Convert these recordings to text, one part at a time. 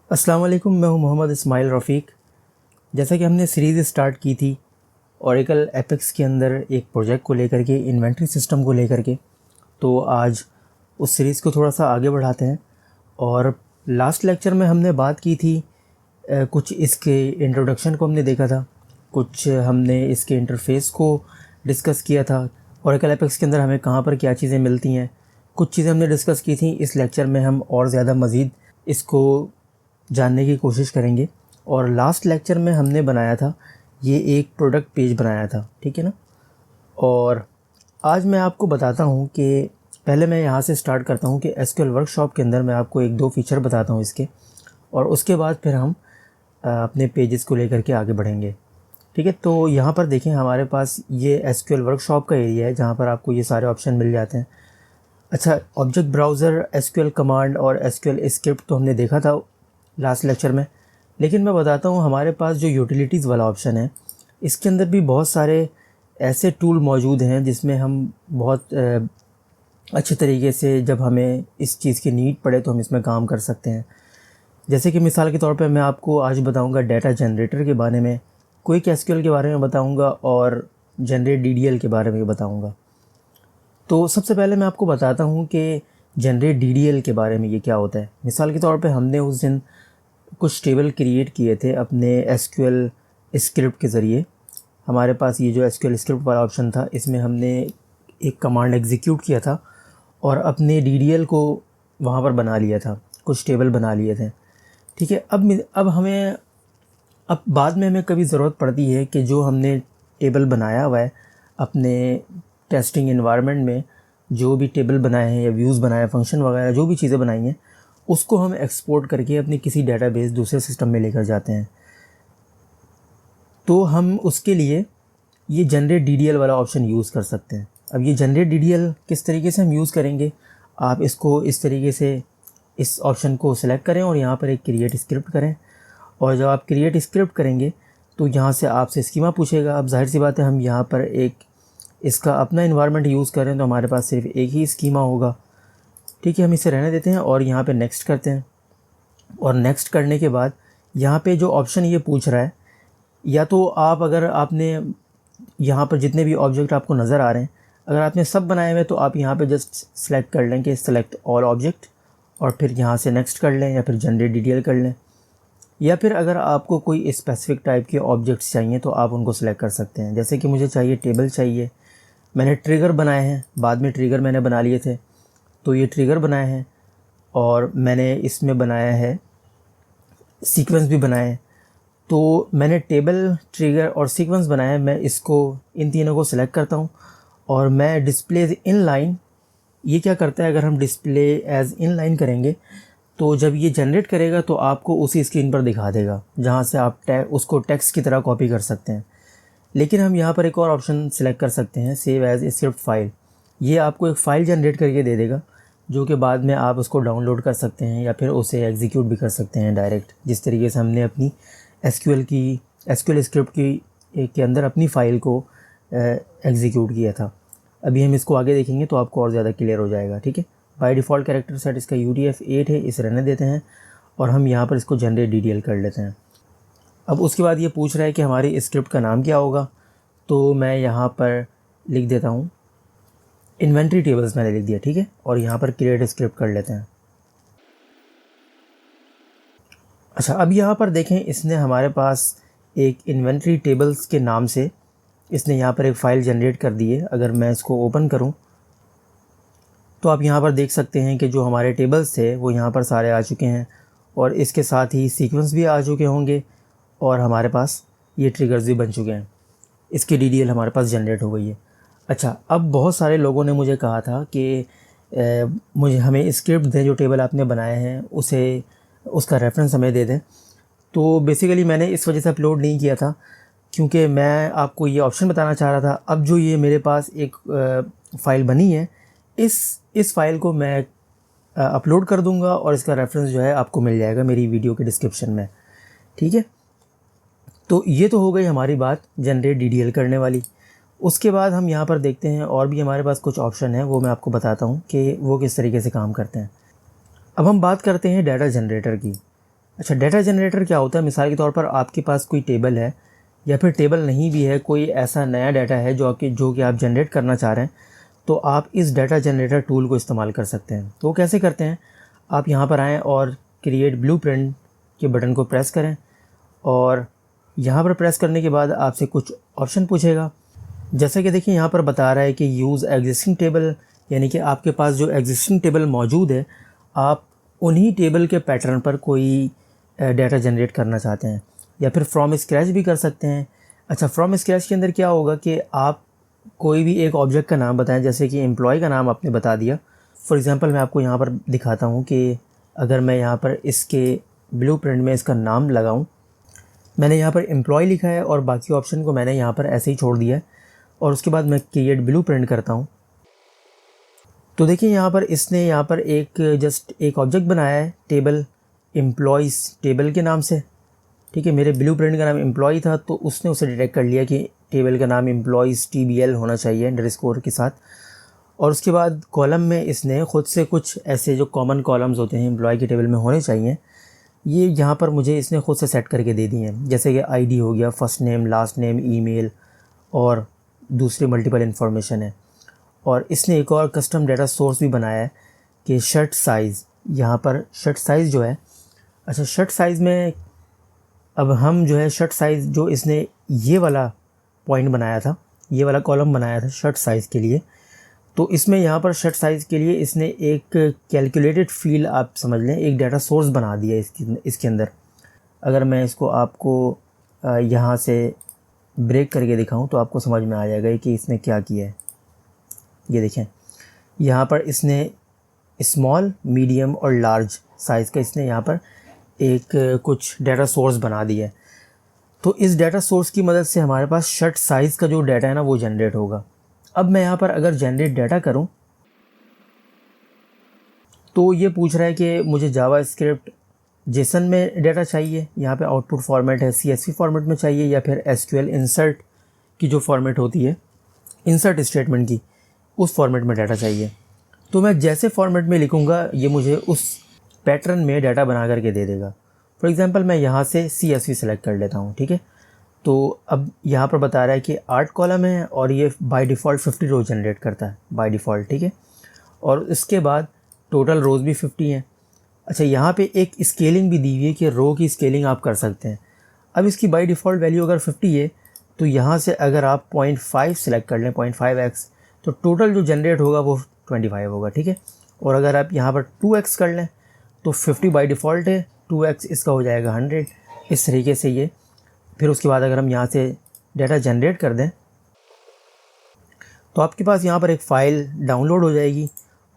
अस्सलाम वालेकुम, मैं हूं मोहम्मद इस्माइल रफ़ीक। जैसा कि हमने सीरीज़ स्टार्ट की थी ओरेकल एपेक्स के अंदर एक प्रोजेक्ट को लेकर के, इन्वेंट्री सिस्टम को लेकर के, तो आज उस सीरीज़ को थोड़ा सा आगे बढ़ाते हैं। और लास्ट लेक्चर में हमने बात की थी कुछ इसके इंट्रोडक्शन को हमने देखा था, कुछ हमने इसके इंटरफेस को डिस्कस किया था। ओरेकल एपेक्स के अंदर हमें कहाँ पर क्या चीज़ें मिलती हैं, कुछ चीज़ें हमने डिस्कस की थी। इस लेक्चर में हम और ज़्यादा मज़ीद इसको जानने की कोशिश करेंगे। और लास्ट लेक्चर में हमने बनाया था, ये एक प्रोडक्ट पेज बनाया था, ठीक है ना। और आज मैं आपको बताता हूँ कि पहले मैं यहाँ से स्टार्ट करता हूँ कि एसक्यूएल वर्कशॉप के अंदर मैं आपको एक दो फीचर बताता हूँ इसके, और उसके बाद फिर हम अपने पेजेस को लेकर के आगे बढ़ेंगे, ठीक है। तो यहाँ पर देखें, हमारे पास ये एसक्यूएल वर्कशॉप का एरिया है जहाँ पर आपको ये सारे ऑप्शन मिल जाते हैं। अच्छा, ऑब्जेक्ट ब्राउज़र, एसक्यूएल कमांड और एसक्यूएल स्क्रिप्ट तो हमने देखा था लास्ट लेक्चर में, लेकिन मैं बताता हूँ हमारे पास जो यूटिलिटीज़ वाला ऑप्शन है, इसके अंदर भी बहुत सारे ऐसे टूल मौजूद हैं जिसमें हम बहुत अच्छे तरीके से, जब हमें इस चीज़ की नीड पड़े तो हम इसमें काम कर सकते हैं। जैसे कि मिसाल के तौर पे मैं आपको आज बताऊंगा डाटा जनरेटर के बारे में, क्विक एसक्यूएल के बारे में बताऊंगा और जनरेट डीडीएल के बारे में बताऊंगा। तो सबसे पहले मैं आपको बताता हूं कि जनरेट डीडीएल के बारे में ये क्या होता है। मिसाल के तौर पे हमने उस दिन कुछ टेबल क्रिएट किए थे अपने एसक्यूएल स्क्रिप्ट के ज़रिए। हमारे पास ये जो एसक्यूएल स्क्रिप्ट वाला ऑप्शन था, इसमें हमने एक कमांड एग्जीक्यूट किया था और अपने डीडीएल को वहाँ पर बना लिया था, कुछ टेबल बना लिए थे, ठीक है। अब बाद में हमें कभी ज़रूरत पड़ती है कि जो हमने टेबल बनाया हुआ है अपने टेस्टिंग एनवायरनमेंट में, जो भी टेबल बनाए हैं या व्यूज़ बनाए हैं, फंक्शन वगैरह जो भी चीज़ें बनाई हैं, उसको हम एक्सपोर्ट करके अपने किसी डेटाबेस दूसरे सिस्टम में लेकर जाते हैं। तो हम उसके लिए ये जनरेट डीडीएल वाला ऑप्शन यूज़ कर सकते हैं। अब ये जनरेट डीडीएल किस तरीके से हम यूज़ करेंगे, आप इसको इस तरीके से इस ऑप्शन को सिलेक्ट करें और यहाँ पर एक क्रिएट स्क्रिप्ट करें। और जब आप क्रिएट स्क्रिप्ट करेंगे तो यहाँ से आपसे स्कीमा पूछेगा। अब जाहिर सी बात है, हम यहाँ पर एक इसका अपना इन्वायरमेंट यूज़ करें तो हमारे पास सिर्फ एक ही स्कीमा होगा, ठीक है। हम इसे रहने देते हैं और यहाँ पे नेक्स्ट करते हैं। और नेक्स्ट करने के बाद यहाँ पे जो ऑप्शन ये पूछ रहा है, या तो आप, अगर आपने यहाँ पर जितने भी ऑब्जेक्ट आपको नज़र आ रहे हैं, अगर आपने सब बनाए हुए तो आप यहाँ पे जस्ट सेलेक्ट कर लें कि सेलेक्ट ऑल ऑब्जेक्ट, और फिर यहाँ से नेक्स्ट कर लें या फिर जनरेट डीडीएल कर लें। या फिर अगर आपको कोई स्पेसिफिक टाइप के ऑब्जेक्ट्स चाहिए तो आप उनको सेलेक्ट कर सकते हैं। जैसे कि मुझे चाहिए टेबल चाहिए, मैंने ट्रिगर बनाए हैं, बाद में ट्रिगर मैंने बना लिए थे, तो ये ट्रिगर बनाए हैं। और मैंने इसमें बनाया है सीक्वेंस भी बनाए हैं। तो मैंने टेबल, ट्रिगर और सीक्वेंस बनाया है। मैं इसको, इन तीनों को सिलेक्ट करता हूँ और मैं डिस्प्ले इन लाइन, ये क्या करता है, अगर हम डिस्प्ले एज इन लाइन करेंगे तो जब ये जनरेट करेगा तो आपको उसी स्क्रीन पर दिखा देगा जहाँ से आप उसको टेक्स्ट की तरह कॉपी कर सकते हैं। लेकिन हम यहाँ पर एक और ऑप्शन सेलेक्ट कर सकते हैं, सेव एज स्क्रिप्ट फाइल। ये आपको एक फ़ाइल जनरेट करके दे देगा जो कि बाद में आप उसको डाउनलोड कर सकते हैं या फिर उसे एग्जीक्यूट भी कर सकते हैं डायरेक्ट, जिस तरीके से हमने अपनी एसक्यूएल स्क्रिप्ट के अंदर अपनी फ़ाइल को एग्जीक्यूट किया था। अभी हम इसको आगे देखेंगे तो आपको और ज़्यादा क्लियर हो जाएगा, ठीक है। बाय डिफ़ॉल्ट कैरेक्टर सेट इसका UTF-8 है, इसे रहने देते हैं और हम यहाँ पर इसको जनरेट डीडीएल कर लेते हैं। अब उसके बाद ये पूछ रहा है कि हमारी स्क्रिप्ट का नाम क्या होगा, तो मैं यहाँ पर लिख देता हूँ इन्वेंट्री टेबल्स, मैंने लिख दिया, ठीक है। और यहाँ पर क्रिएट स्क्रिप्ट कर लेते हैं। अच्छा, अब यहाँ पर देखें, इसने हमारे पास एक इन्वेंट्री टेबल्स के नाम से इसने यहाँ पर एक फ़ाइल जनरेट कर दी है। अगर मैं इसको ओपन करूँ तो आप यहाँ पर देख सकते हैं कि जो हमारे टेबल्स थे वो यहाँ पर सारे आ चुके हैं और इसके साथ ही सीक्वेंस भी आ चुके होंगे और हमारे पास ये ट्रिगर्स भी बन चुके हैं। इसकी डीडीएल हमारे पास जनरेट हो गई है। अच्छा, अब बहुत सारे लोगों ने मुझे कहा था कि मुझे हमें स्क्रिप्ट दें, जो टेबल आपने बनाए हैं उसे, उसका रेफरेंस हमें दे दें। तो बेसिकली मैंने इस वजह से अपलोड नहीं किया था क्योंकि मैं आपको ये ऑप्शन बताना चाह रहा था। अब जो ये मेरे पास एक फ़ाइल बनी है, इस फ़ाइल को मैं अपलोड कर दूंगा और इसका रेफरेंस जो है आपको मिल जाएगा मेरी वीडियो के डिस्क्रिप्शन में, ठीक है। तो ये तो हो गई हमारी बात जनरेट डीडीएल करने वाली। उसके बाद हम यहाँ पर देखते हैं और भी हमारे पास कुछ ऑप्शन है, वो मैं आपको बताता हूँ कि वो किस तरीके से काम करते हैं। अब हम बात करते हैं डाटा जनरेटर की। अच्छा, डाटा जनरेटर क्या होता है? मिसाल के तौर पर आपके पास कोई टेबल है या फिर टेबल नहीं भी है, कोई ऐसा नया डाटा है जो कि आप जनरेट करना चाह रहे हैं, तो आप इस डाटा जनरेटर टूल को इस्तेमाल कर सकते हैं। तो वो कैसे करते हैं? आप यहाँ पर आएँ और क्रिएट ब्लूप्रिंट के बटन को प्रेस करें और यहाँ पर प्रेस करने के बाद आपसे कुछ ऑप्शन पूछेगा। जैसे कि देखिए यहाँ पर बता रहा है कि यूज़ एग्जिस्टिंग टेबल, यानी कि आपके पास जो एग्जिस्टिंग टेबल मौजूद है, आप उन्हीं टेबल के पैटर्न पर कोई डाटा जनरेट करना चाहते हैं, या फिर फ्रॉम स्क्रैच भी कर सकते हैं। अच्छा, फ्रॉम स्क्रैच के अंदर क्या होगा कि आप कोई भी एक ऑब्जेक्ट का नाम बताएं, जैसे कि एम्प्लॉय का नाम आपने बता दिया। फॉर एग्ज़ाम्पल मैं आपको यहाँ पर दिखाता हूँ कि अगर मैं यहाँ पर इसके ब्लूप्रिंट में इसका नाम लगाऊँ, मैंने यहाँ पर एम्प्लॉय लिखा है और बाकी ऑप्शन को मैंने यहाँ पर ऐसे ही छोड़ दिया है, और उसके बाद मैं क्रिएट ब्लूप्रिंट करता हूँ। तो देखिए यहाँ पर इसने यहाँ पर जस्ट एक ऑब्जेक्ट बनाया है टेबल एम्प्लॉयज़ टेबल के नाम से। ठीक है, मेरे ब्लूप्रिंट का नाम एम्प्लॉय था, तो उसने उसे डिटेक्ट कर लिया कि टेबल का नाम एम्प्लॉयज़ TBL होना चाहिए अंडरस्कोर के साथ। और उसके बाद कॉलम में इसने ख़ुद से कुछ ऐसे जो कॉमन कॉलम्स होते हैं एम्प्लॉय के टेबल में होने चाहिए, ये यहाँ पर मुझे इसने ख़ुद से सेट करके दे दिए हैं। जैसे कि ID हो गया, first name, last name, email और दूसरी मल्टीपल इन्फॉर्मेशन है। और इसने एक और कस्टम डाटा सोर्स भी बनाया है कि शर्ट साइज़। यहाँ पर शर्ट साइज़ जो है, अच्छा शर्ट साइज़ में अब हम जो है शर्ट साइज़ जो इसने ये वाला पॉइंट बनाया था, ये वाला कॉलम बनाया था शर्ट साइज़ के लिए, तो इसमें यहाँ पर शर्ट साइज़ के लिए इसने एक कैलकुलेटेड फील्ड, आप समझ लें, एक डाटा सोर्स बना दिया इसके अंदर। अगर मैं इसको आपको यहाँ से ब्रेक करके दिखाऊं तो आपको समझ में आ जाएगा कि इसने क्या किया है। ये देखें, यहाँ पर इसने स्मॉल, मीडियम और लार्ज साइज़ का इसने यहाँ पर एक कुछ डाटा सोर्स बना दिया है। तो इस डाटा सोर्स की मदद से हमारे पास शर्ट साइज़ का जो डाटा है ना वो जनरेट होगा। अब मैं यहाँ पर अगर जनरेट डाटा करूँ तो ये पूछ रहा है कि मुझे जावा स्क्रिप्ट जेसन में डाटा चाहिए, यहाँ पे आउटपुट फॉर्मेट है CSV फॉर्मेट में चाहिए, या फिर SQL इंसर्ट की जो फॉर्मेट होती है इंसर्ट स्टेटमेंट की, उस फॉर्मेट में डाटा चाहिए। तो मैं जैसे फॉर्मेट में लिखूँगा ये मुझे उस पैटर्न में डाटा बना करके दे देगा। फॉर एग्ज़ाम्पल मैं यहाँ से CSV सेलेक्ट कर लेता हूँ। ठीक है, तो अब यहाँ पर बता रहा है कि 8 कॉलम है और ये बाय डिफ़ॉल्ट 50 रो जनरेट करता है बाय डिफ़ॉल्ट। ठीक है, और इसके बाद टोटल रोज़ भी 50 हैं। अच्छा, यहाँ पे एक स्केलिंग भी दी हुई है कि रो की स्केलिंग आप कर सकते हैं। अब इसकी बाय डिफ़ॉल्ट वैल्यू अगर 50 है तो यहाँ से अगर आप 0.5 सेलेक्ट कर लें, 0.5x, तो टोटल जो जनरेट होगा वो 25 होगा। ठीक है, और अगर आप यहाँ पर 2x कर लें तो 50 बाय डिफ़ॉल्ट है, 2x इसका हो जाएगा 100। इस तरीके से ये, फिर उसके बाद अगर हम यहाँ से डाटा जनरेट कर दें तो आपके पास यहाँ पर एक फ़ाइल डाउनलोड हो जाएगी,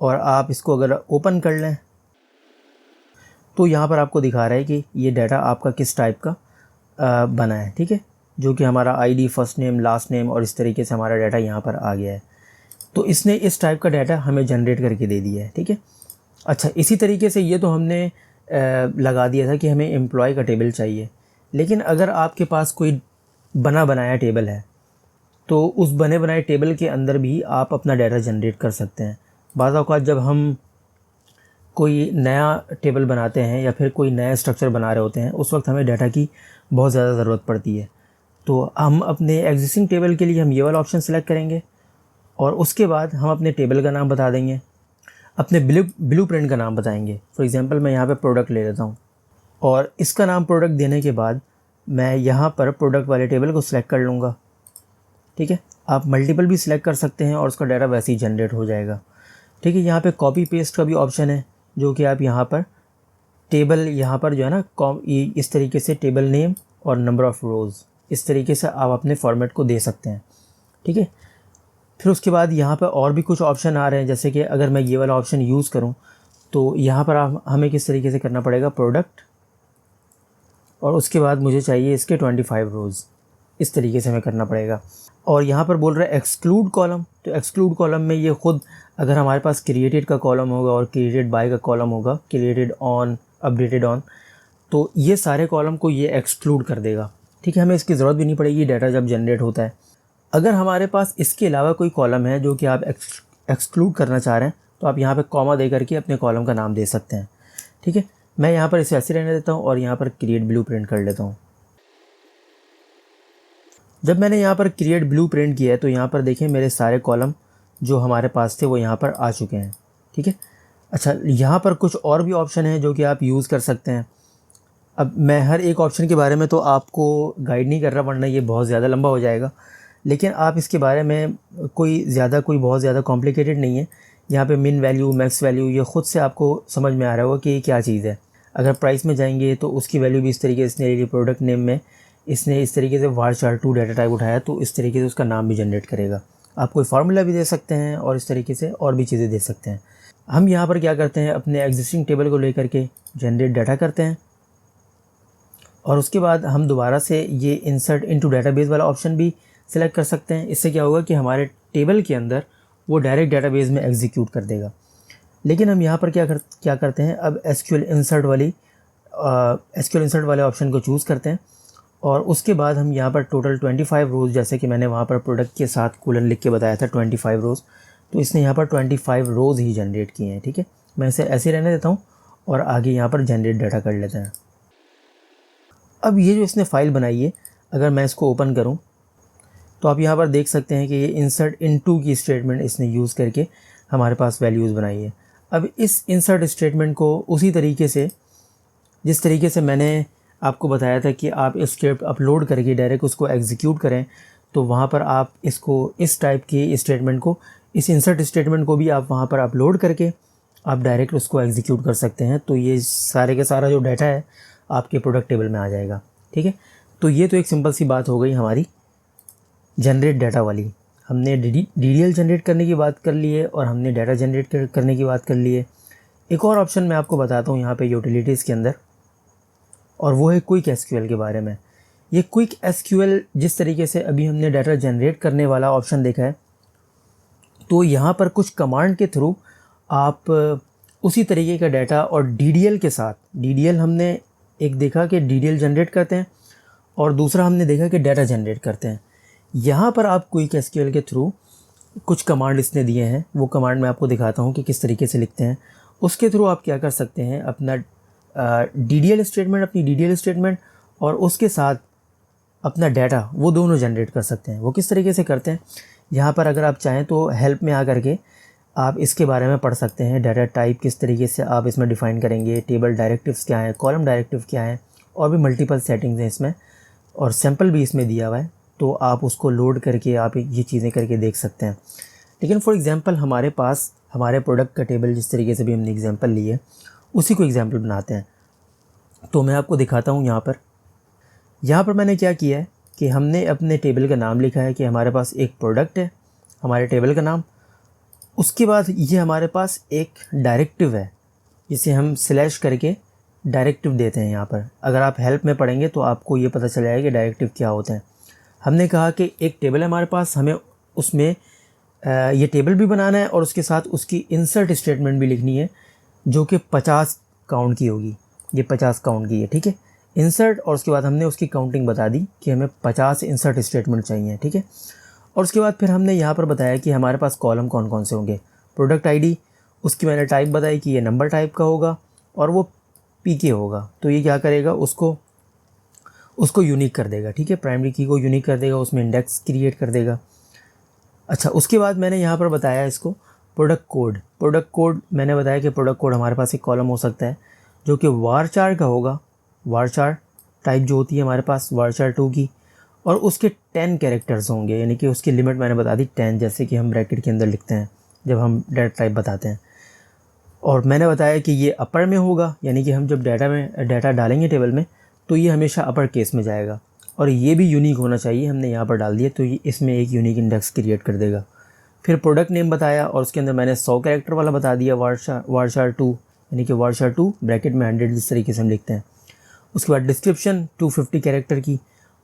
और आप इसको अगर ओपन कर लें तो यहाँ पर आपको दिखा रहा है कि ये डाटा आपका किस टाइप का बना है। ठीक है, जो कि हमारा ID, first name, last name और इस तरीके से हमारा डाटा यहाँ पर आ गया है। तो इसने इस टाइप का डाटा हमें जनरेट करके दे दिया है। ठीक है, अच्छा इसी तरीके से ये तो हमने लगा दिया था कि हमें एम्प्लॉय का टेबल चाहिए, लेकिन अगर आपके पास कोई बना बनाया टेबल है तो उस बने बनाए टेबल के अंदर भी आप अपना डाटा जनरेट कर सकते हैं। बाज़ औक़ात जब हम कोई नया टेबल बनाते हैं या फिर कोई नया स्ट्रक्चर बना रहे होते हैं, उस वक्त हमें डाटा की बहुत ज़्यादा ज़रूरत पड़ती है। तो हम अपने एग्जिस्टिंग टेबल के लिए हम ये वाला ऑप्शन सेलेक्ट करेंगे, और उसके बाद हम अपने टेबल का नाम बता देंगे, अपने ब्लूप्रिंट का नाम बताएंगे। फॉर एग्ज़ाम्पल मैं यहाँ पे प्रोडक्ट ले लेता हूँ, और इसका नाम प्रोडक्ट देने के बाद मैं यहाँ पर प्रोडक्ट वाले टेबल को सिलेक्ट कर लूँगा। ठीक है, आप मल्टीपल भी सिलेक्ट कर सकते हैं और उसका डाटा वैसे ही जनरेट हो जाएगा। ठीक है, यहाँ पे कॉपी पेस्ट का भी ऑप्शन है, जो कि आप यहाँ पर टेबल, यहाँ पर जो है ना इस तरीके से टेबल नेम और नंबर ऑफ़ रोज़, इस तरीके से आप अपने फॉर्मेट को दे सकते हैं। ठीक है, फिर उसके बाद यहाँ पर और भी कुछ ऑप्शन आ रहे हैं, जैसे कि अगर मैं ये वाला ऑप्शन यूज़ करूँ तो यहाँ पर हमें किस तरीके से करना पड़ेगा, प्रोडक्ट, और उसके बाद मुझे चाहिए इसके 25 रोज़, इस तरीके से हमें करना पड़ेगा। और यहाँ पर बोल रहा है एक्सक्लूड कॉलम, तो एक्सक्लूड कॉलम में ये खुद, अगर हमारे पास क्रिएटेड का कॉलम होगा और क्रिएटेड बाय का कॉलम होगा, क्रिएटेड ऑन, अपडेटेड ऑन, तो ये सारे कॉलम को ये एक्सक्लूड कर देगा। ठीक है, हमें इसकी ज़रूरत भी नहीं पड़ेगी डाटा जब जनरेट होता है। अगर हमारे पास इसके अलावा कोई कॉलम है जो कि आप एक्सक्लूड करना चाह रहे हैं, तो आप यहाँ पे कॉमा दे करके अपने कॉलम का नाम दे सकते हैं। ठीक है, मैं यहाँ पर इसे ऐसे रहने देता हूँ और यहाँ पर क्रिएट ब्लूप्रिंट कर लेता हूँ। जब मैंने यहाँ पर क्रिएट ब्लूप्रिंट किया है तो यहाँ पर देखें मेरे सारे कॉलम जो हमारे पास थे वो यहाँ पर आ चुके हैं, ठीक है। अच्छा, यहाँ पर कुछ और भी ऑप्शन हैं जो कि आप यूज़ कर सकते हैं। अब मैं हर एक ऑप्शन के बारे में तो आपको गाइड नहीं कर रहा, वरना ये बहुत ज़्यादा लंबा हो जाएगा, लेकिन आप इसके बारे में कोई बहुत ज़्यादा कॉम्प्लिकेटेड नहीं है। यहाँ पे मिन वैल्यू, मैक्स वैल्यू, ये ख़ुद से आपको समझ में आ रहा होगा कि ये क्या चीज़ है। अगर प्राइस में जाएंगे तो उसकी वैल्यू भी इस तरीके से इसने प्रोडक्ट नेम में इसने इस तरीके से varchar2 डाटा टाइप उठाया, तो इस तरीके से उसका नाम भी जनरेट करेगा। आप कोई फार्मूला भी दे सकते हैं और इस तरीके से और भी चीज़ें दे सकते हैं। हम यहाँ पर क्या करते हैं, अपने एग्जिस्टिंग टेबल को लेकर के जनरेट डाटा करते हैं और उसके बाद हम दोबारा से ये इंसर्ट इनटू डेटाबेस वाला ऑप्शन भी सिलेक्ट कर सकते हैं। इससे क्या होगा कि हमारे टेबल के अंदर वो डायरेक्ट डेटाबेस में एग्जीक्यूट कर देगा। लेकिन हम यहाँ पर क्या करते हैं, अब एसक्यूएल इंसर्ट वाले ऑप्शन को चूज़ करते हैं और उसके बाद हम यहाँ पर टोटल 25 रोज़, जैसे कि मैंने वहाँ पर प्रोडक्ट के साथ कोलन लिख के बताया था 25 रोज़, तो इसने यहाँ पर 25 रोज़ ही जनरेट किए हैं, ठीक है। मैं इसे ऐसे रहने देता हूँ और आगे यहाँ पर जनरेट डाटा कर लेते हैं। अब ये जो इसने फ़ाइल बनाई है, अगर मैं इसको ओपन करूँ तो आप यहाँ पर देख सकते हैं कि ये इंसर्ट इनटू की स्टेटमेंट इसने यूज़ करके हमारे पास वैल्यूज़ बनाई है। अब इस इंसर्ट स्टेटमेंट को उसी तरीके से, जिस तरीके से मैंने आपको बताया था कि आप स्क्रिप्ट अपलोड करके डायरेक्ट उसको एग्जीक्यूट करें, तो वहाँ पर आप इसको इस टाइप के स्टेटमेंट को, इस इंसर्ट स्टेटमेंट को भी आप वहाँ पर अपलोड करके आप डायरेक्ट उसको एग्जीक्यूट कर सकते हैं। तो ये सारे का सारा जो डाटा है आपके प्रोडक्ट टेबल में आ जाएगा, ठीक है। तो ये तो एक सिंपल सी बात हो गई हमारी जनरेट डाटा वाली। हमने DDL जनरेट करने की बात कर ली है और हमने डाटा जनरेट करने की बात कर ली है। एक और ऑप्शन मैं आपको बताता हूँ यहाँ पे यूटिलिटीज़ के अंदर, और वो है क्विक एसक्यूएल के बारे में। ये क्विक एसक्यूएल जिस तरीके से अभी हमने डाटा जनरेट करने वाला ऑप्शन देखा है, तो यहाँ पर कुछ कमांड के थ्रू आप उसी तरीके का डाटा और DDL के साथ, DDL हमने एक देखा कि DDL जनरेट करते हैं और दूसरा हमने देखा कि डाटा जनरेट करते हैं। यहाँ पर आप क्विक एसक्यूएल के थ्रू कुछ कमांड इसने दिए हैं, वो कमांड मैं आपको दिखाता हूँ कि किस तरीके से लिखते हैं। उसके थ्रू आप क्या कर सकते हैं, अपना DDL स्टेटमेंट, अपनी DDL स्टेटमेंट और उसके साथ अपना डाटा, वो दोनों जनरेट कर सकते हैं। वो किस तरीके से करते हैं, यहाँ पर अगर आप चाहें तो हेल्प में आकर के आप इसके बारे में पढ़ सकते हैं। डाटा टाइप किस तरीके से आप इसमें डिफ़ाइन करेंगे, टेबल डायरेक्टिव्स क्या हैं, कॉलम डायरेक्टिव क्या हैं, और भी मल्टीपल सेटिंग्स हैं इसमें, और सैम्पल भी इसमें दिया हुआ है, तो आप उसको लोड करके आप ये चीज़ें करके देख सकते हैं। लेकिन फॉर एग्ज़ाम्पल हमारे पास हमारे प्रोडक्ट का टेबल जिस तरीके से भी हमने एग्जांपल लिए, उसी को एग्जांपल बनाते हैं। तो मैं आपको दिखाता हूँ। यहाँ पर मैंने क्या किया है कि हमने अपने टेबल का नाम लिखा है कि हमारे पास एक प्रोडक्ट है, हमारे टेबल का नाम। उसके बाद ये हमारे पास एक डायरेक्टिव है जिसे हम स्लैश करके डायरेक्टिव देते हैं। यहाँ पर अगर आप हेल्प में पढ़ेंगे तो आपको ये पता चल जाएगा कि डायरेक्टिव क्या होते हैं। हमने कहा कि एक टेबल है हमारे पास, हमें उसमें ये टेबल भी बनाना है और उसके साथ उसकी इंसर्ट स्टेटमेंट भी लिखनी है जो कि 50 काउंट की होगी। ये 50 काउंट की है, ठीक है, इंसर्ट। और उसके बाद हमने उसकी काउंटिंग बता दी कि हमें 50 इंसर्ट स्टेटमेंट चाहिए, ठीक है। और उसके बाद फिर हमने यहाँ पर बताया कि हमारे पास कॉलम कौन कौन से होंगे। प्रोडक्ट आईडी, उसकी मैंने टाइप बताई कि ये नंबर टाइप का होगा और वो PK होगा। तो ये क्या करेगा, उसको यूनिक कर देगा, ठीक है, प्राइमरी की को यूनिक कर देगा, उसमें इंडेक्स क्रिएट कर देगा। अच्छा, उसके बाद मैंने यहाँ पर बताया इसको प्रोडक्ट कोड मैंने बताया कि प्रोडक्ट कोड हमारे पास एक कॉलम हो सकता है जो कि varchar का होगा। varchar टाइप जो होती है हमारे पास varchar2 की, और उसके 10 कैरेक्टर्स होंगे, यानी कि उसकी लिमिट मैंने बता दी 10, जैसे कि हम ब्रैकेट के अंदर लिखते हैं जब हम डाटा टाइप बताते हैं। और मैंने बताया कि ये अपर में होगा, यानी कि हम जब डाटा डालेंगे टेबल में तो ये हमेशा अपर केस में जाएगा, और ये भी यूनिक होना चाहिए, हमने यहाँ पर डाल दिया तो ये इसमें एक यूनिक इंडेक्स क्रिएट कर देगा। फिर प्रोडक्ट नेम बताया और उसके अंदर मैंने 100 कैरेक्टर वाला बता दिया varchar2, यानी कि varchar2 ब्रैकेट में 100 जिस तरीके से हम लिखते हैं। उसके बाद डिस्क्रिप्शन 250 कैरेक्टर की।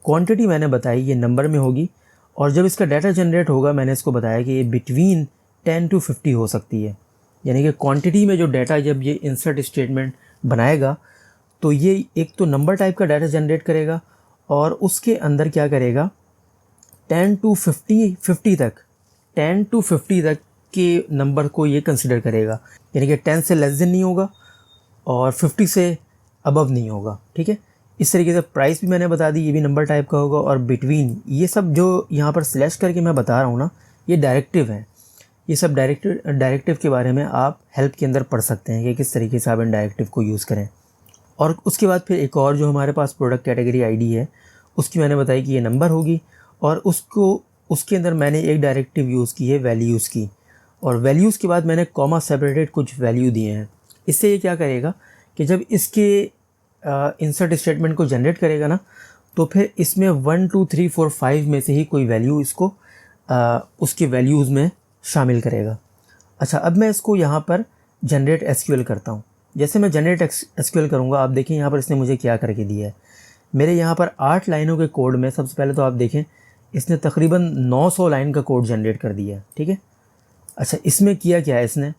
क्वांटिटी मैंने बताई ये नंबर में होगी, और जब इसका डाटा जनरेट होगा मैंने इसको बताया कि ये बिटवीन 10 to 50 हो सकती है, यानी कि क्वांटिटी में जो डाटा जब ये इंसर्ट स्टेटमेंट बनाएगा तो ये एक तो नंबर टाइप का डाटा जनरेट करेगा और उसके अंदर क्या करेगा 10 to 50 तक के नंबर को ये कंसिडर करेगा, यानी कि 10 से लेस देन नहीं होगा और 50 से अबव नहीं होगा, ठीक है। इस तरीके से प्राइस भी मैंने बता दी, ये भी नंबर टाइप का होगा। और बिटवीन, ये सब जो यहाँ पर स्लैश करके मैं बता रहा हूँ ना, ये डायरेक्टिव है। ये सब डायरेक्टिव के बारे में आप हेल्प के अंदर पढ़ सकते हैं कि किस तरीके से आप इन डायरेक्टिव को यूज़ करें। और उसके बाद फिर एक और जो हमारे पास प्रोडक्ट कैटेगरी आईडी है, उसकी मैंने बताई कि ये नंबर होगी, और उसके अंदर मैंने एक डायरेक्टिव यूज़ की है वैल्यूज़ की, और वैल्यूज़ के बाद मैंने कॉमा सेपरेटेड कुछ वैल्यू दिए हैं। इससे ये क्या करेगा कि जब इसके इंसर्ट स्टेटमेंट को जनरेट करेगा ना, तो फिर इसमें 1 2 3 4 5 में से ही कोई वैल्यू इसको उसके वैल्यूज़ में शामिल करेगा। अच्छा, अब मैं इसको यहाँ पर जनरेट एसक्यूएल करता हूँ। जैसे मैं जनरेट एसक्यूएल करूँगा, आप देखें यहाँ पर इसने मुझे क्या करके दिया है। मेरे यहाँ पर 8 लाइनों के कोड में सबसे पहले तो आप देखें इसने तकरीबन 900 लाइन का कोड जनरेट कर दिया है, ठीक है। अच्छा, इसमें किया क्या है इसने,